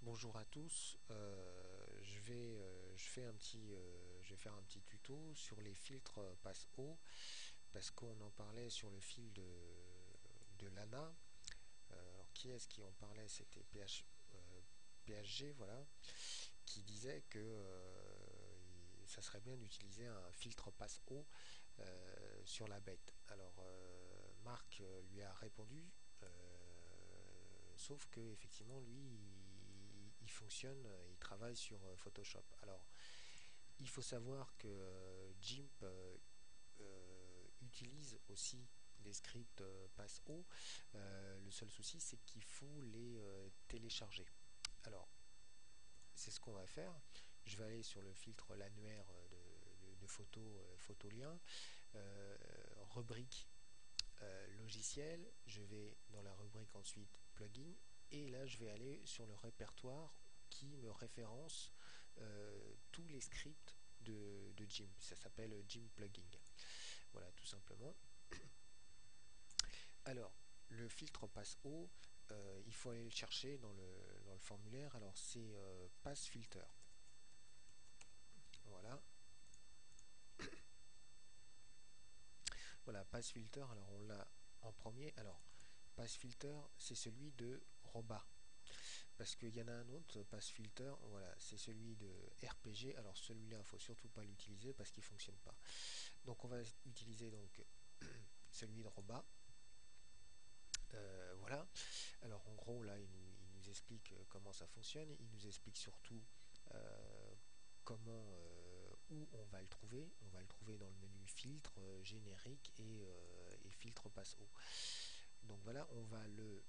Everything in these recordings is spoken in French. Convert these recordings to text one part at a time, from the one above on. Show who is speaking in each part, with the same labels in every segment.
Speaker 1: Bonjour à tous, je vais faire un petit tuto sur les filtres passe-haut parce qu'on en parlait sur le fil de Lana. Alors qui est-ce qui en parlait? C'était PHG, voilà, qui disait que ça serait bien d'utiliser un filtre passe-haut sur la bête. Alors Marc lui a répondu, sauf que effectivement lui il fonctionne, il travaille sur Photoshop. Alors il faut savoir que GIMP utilise aussi les scripts passe-haut. Le seul souci c'est qu'il faut les télécharger. Alors c'est ce qu'on va faire. Je vais aller sur le filtre l'annuaire de photos, photolien, rubrique logiciel, je vais dans la rubrique ensuite plugin et là je vais aller sur le répertoire qui me référence tous les scripts de GIMP. Ça s'appelle GIMP plugin. Voilà, tout simplement. Alors, le filtre passe-haut, il faut aller le chercher dans le formulaire. Alors, c'est pass filter. Voilà. Voilà, pass filter. Alors, on l'a en premier. Alors, pass filter, c'est celui de Roba. Parce qu'il y en a un autre, pass filter, voilà, c'est celui de RPG. Alors celui-là, il ne faut surtout pas l'utiliser parce qu'il ne fonctionne pas. Donc on va utiliser donc celui de Roba. Voilà. Alors en gros, là, il nous explique comment ça fonctionne. Il nous explique surtout comment, où on va le trouver. On va le trouver dans le menu filtre, générique et filtre passe-haut. Donc voilà, on va le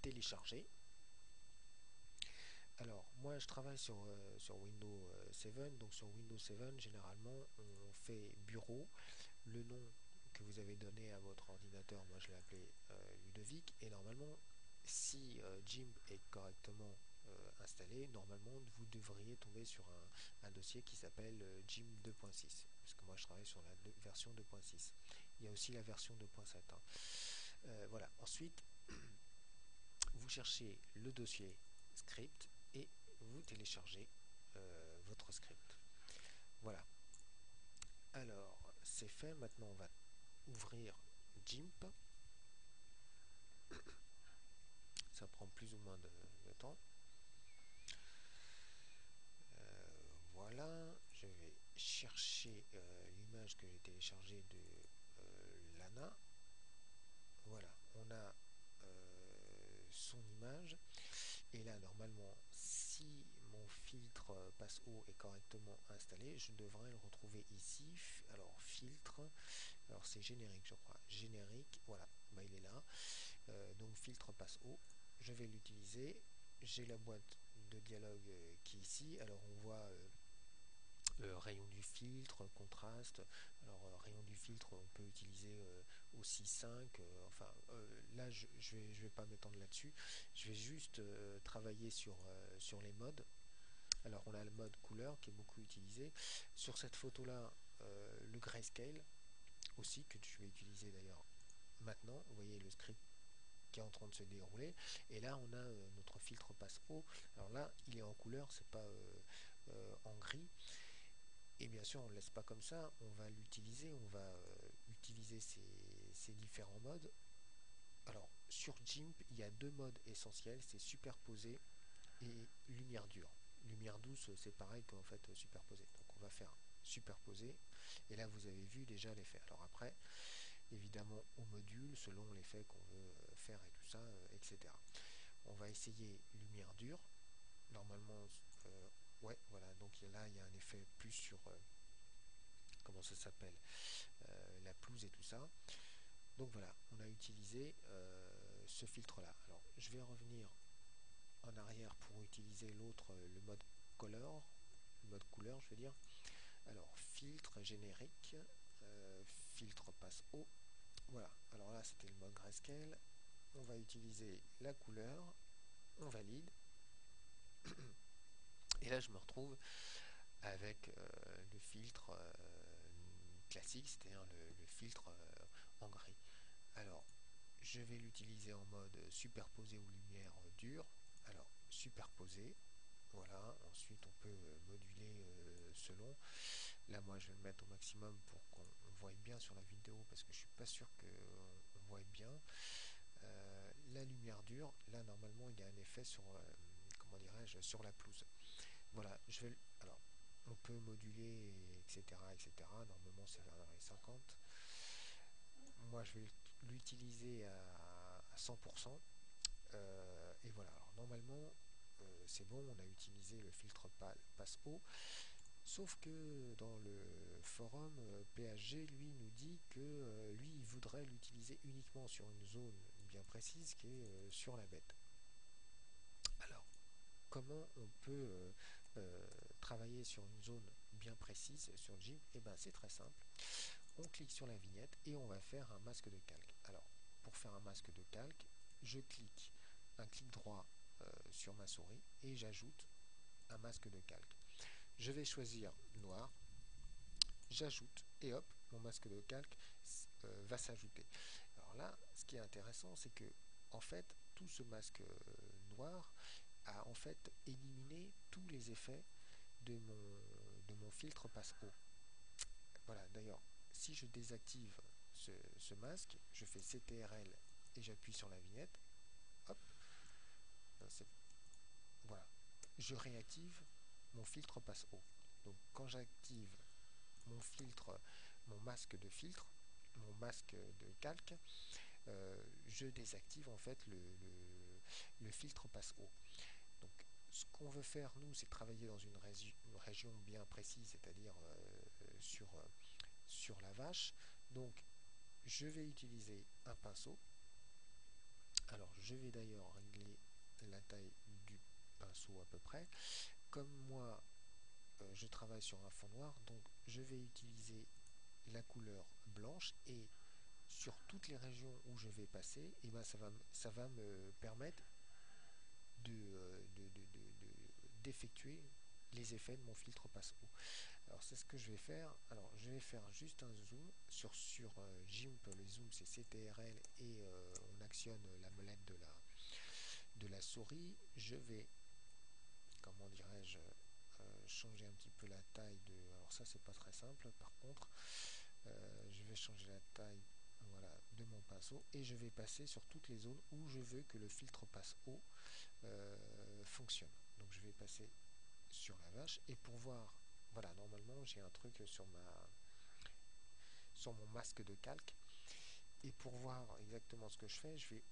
Speaker 1: télécharger. Alors, moi je travaille sur Windows 7, donc sur Windows 7, généralement on fait bureau, le nom que vous avez donné à votre ordinateur, moi je l'ai appelé Ludovic, et normalement, si GIMP est correctement installé, normalement vous devriez tomber sur un dossier qui s'appelle GIMP 2.6, parce que moi je travaille sur la version 2.6. Il y a aussi la version 2.7. Voilà, ensuite vous cherchez le dossier script et vous téléchargez votre script. Voilà. Alors, c'est fait. Maintenant, on va ouvrir GIMP. Ça prend plus ou moins de temps. Voilà. Je vais chercher l'image que j'ai téléchargée de Lana. Voilà. On a son image. Et là, normalement, si mon filtre passe-haut est correctement installé, je devrais le retrouver ici. Alors, filtre, alors c'est générique, je crois. Générique, voilà, bah, il est là. Donc, filtre passe-haut, je vais l'utiliser. J'ai la boîte de dialogue qui est ici. Alors, on voit rayon du filtre, contraste. Alors rayon du filtre, on peut utiliser aussi 5. Enfin, là, je vais pas m'étendre là-dessus. Je vais juste travailler sur les modes. Alors, on a le mode couleur qui est beaucoup utilisé. Sur cette photo-là, le grayscale aussi, que je vais utiliser d'ailleurs maintenant. Vous voyez le script qui est en train de se dérouler, et là on a notre filtre passe-haut. Alors là il est en couleur, c'est pas en gris. Et bien sûr, on ne le laisse pas comme ça, on va l'utiliser, on va utiliser ces différents modes. Alors, sur GIMP, il y a deux modes essentiels, c'est superposé et lumière dure. Lumière douce, c'est pareil qu'en fait superposé. Donc on va faire superposer, et là vous avez vu déjà l'effet. Alors après, évidemment au module, selon l'effet qu'on veut faire et tout ça, etc. On va essayer lumière dure. Normalement, ouais, voilà, donc là il y a un effet plus sur comment ça s'appelle, la pelouse et tout ça. Donc voilà, on a utilisé ce filtre là. Alors je vais revenir en arrière pour utiliser l'autre, le mode color, le mode couleur, je veux dire. Alors filtre générique, filtre passe haut. Voilà, alors là c'était le mode grayscale. On va utiliser la couleur, on valide, et là je me retrouve avec le filtre classique, c'est-à-dire le filtre en gris. Alors, je vais l'utiliser en mode superposé aux lumières dures. Alors, superposer. Voilà, ensuite on peut moduler selon. Là moi je vais le mettre au maximum pour qu'on voie bien sur la vidéo parce que je suis pas sûr qu'on voie bien. La lumière dure, là normalement il y a un effet sur, comment dirais-je, sur la pelouse. Voilà, alors on peut moduler, etc., etc. Normalement c'est vers les 50. Moi je vais l'utiliser à 100%. Et voilà, alors normalement c'est bon, on a utilisé le filtre passe haut. Sauf que dans le forum, PHG, lui, nous dit que lui, il voudrait l'utiliser uniquement sur une zone bien précise qui est sur la bête. Alors, comment on peut travailler sur une zone bien précise sur le GIMP? Eh bien, c'est très simple. On clique sur la vignette et on va faire un masque de calque. Alors, pour faire un masque de calque, je clique un clic droit sur ma souris et j'ajoute un masque de calque. Je vais choisir noir, j'ajoute et hop, mon masque de calque va s'ajouter. Alors là, ce qui est intéressant, c'est que en fait, tout ce masque noir a en fait éliminé tous les effets de mon filtre passe haut. Voilà, d'ailleurs, si je désactive ce masque, je fais CTRL et j'appuie sur la vignette, hop, voilà, je réactive mon filtre passe haut. Donc quand j'active mon filtre, mon masque de filtre, mon masque de calque, je désactive en fait le filtre passe haut. Donc ce qu'on veut faire nous, c'est travailler dans une région bien précise, c'est-à-dire sur la vache. Donc je vais utiliser un pinceau. Alors je vais d'ailleurs régler la taille du pinceau à peu près. Comme moi je travaille sur un fond noir, donc je vais utiliser la couleur blanche et sur toutes les régions où je vais passer, et ben ça va me permettre d'effectuer les effets de mon filtre passe haut. Alors c'est ce que je vais faire. Alors je vais faire juste un zoom sur GIMP. Le zoom c'est CTRL et on actionne la molette de la souris. Je vais, comment dirais-je, changer un petit peu la taille de. Alors ça c'est pas très simple. Par contre, je vais changer la taille, voilà, de mon pinceau et je vais passer sur toutes les zones où je veux que le filtre passe haut fonctionne. Donc je vais passer sur la vache et pour voir, voilà, normalement j'ai un truc sur mon masque de calque et pour voir exactement ce que je fais, je vais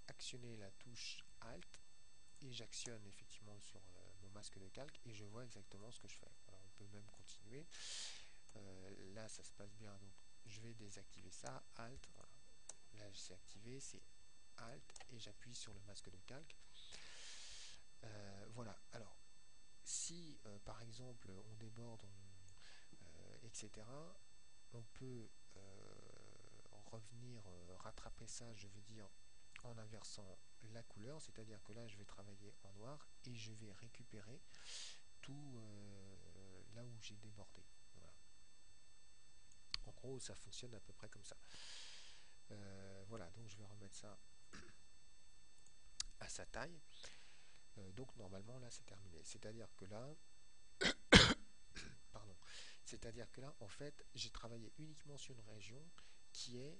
Speaker 1: actionner la touche Alt et j'actionne effectivement sur mon masque de calque et je vois exactement ce que je fais. Alors on peut même continuer. Là ça se passe bien, donc je vais désactiver ça, Alt, voilà. Là c'est activé, c'est Alt et j'appuie sur le masque de calque. Voilà, alors si par exemple on déborde, etc., on peut revenir rattraper ça, je veux dire, en inversant la couleur, c'est-à-dire que là je vais travailler en noir et je vais récupérer tout là où j'ai débordé. Voilà. En gros ça fonctionne à peu près comme ça. Voilà, donc je vais remettre ça à sa taille. Donc normalement là c'est terminé, c'est-à-dire que là pardon, c'est-à-dire que là en fait j'ai travaillé uniquement sur une région qui est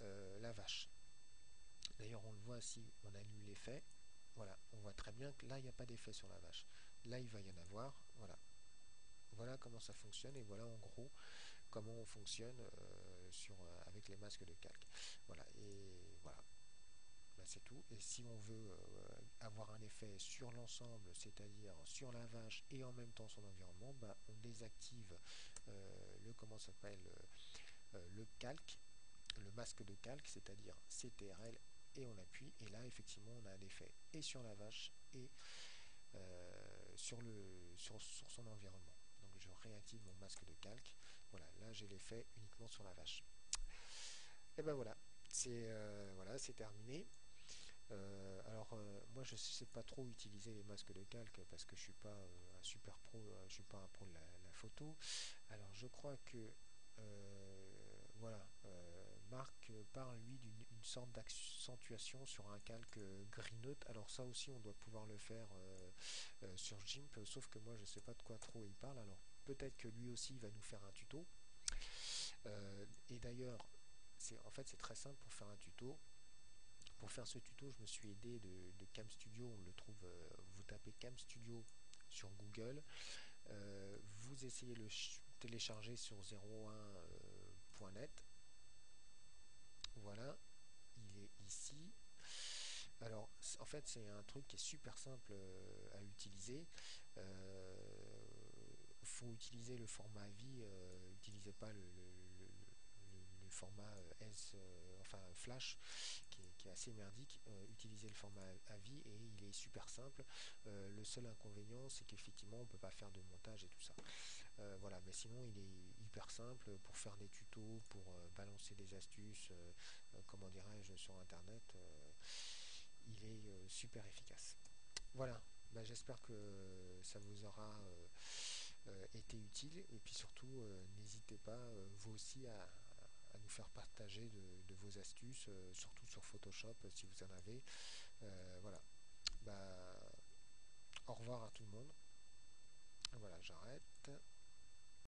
Speaker 1: la vache. D'ailleurs on le voit si on annule l'effet, voilà, on voit très bien que là il n'y a pas d'effet sur la vache, là il va y en avoir, voilà. Voilà comment ça fonctionne et voilà en gros comment on fonctionne avec les masques de calque. Voilà, et voilà. Ben, c'est tout. Et si on veut avoir un effet sur l'ensemble, c'est-à-dire sur la vache et en même temps son environnement, ben, on désactive le comment s'appelle le calque, le masque de calque, c'est-à-dire CTRL et on appuie et là effectivement on a un effet et sur la vache et sur son environnement. Donc je réactive mon masque de calque. Voilà, là j'ai l'effet uniquement sur la vache. Et ben voilà, c'est terminé. Moi je ne sais pas trop utiliser les masques de calque parce que je suis pas un super pro, je suis pas un pro de la photo. Alors je crois que voilà, Marc parle lui d'une sorte d'accentuation sur un calque gris neutre. Alors ça aussi on doit pouvoir le faire sur GIMP, sauf que moi je sais pas de quoi trop il parle, alors peut-être que lui aussi va nous faire un tuto. Et d'ailleurs, en fait c'est très simple pour faire un tuto. Pour faire ce tuto, je me suis aidé de Cam Studio. On le trouve, vous tapez Cam Studio sur Google, vous essayez de le télécharger sur 01.net. Voilà, il est ici. Alors, en fait, c'est un truc qui est super simple à utiliser. Il faut utiliser le format AVI, n'utilisez pas le format enfin Flash, qui est assez merdique. Utilisez le format AVI et il est super simple. Le seul inconvénient, c'est qu'effectivement, on ne peut pas faire de montage et tout ça. Voilà, mais sinon, il est hyper simple pour faire des tutos, pour balancer des astuces, comment dirais-je, sur Internet. Il est super efficace. Voilà, bah, j'espère que ça vous aura été utile et puis surtout n'hésitez pas vous aussi à nous faire partager de vos astuces, surtout sur Photoshop si vous en avez. Voilà, bah, au revoir à tout le monde. Voilà, j'arrête.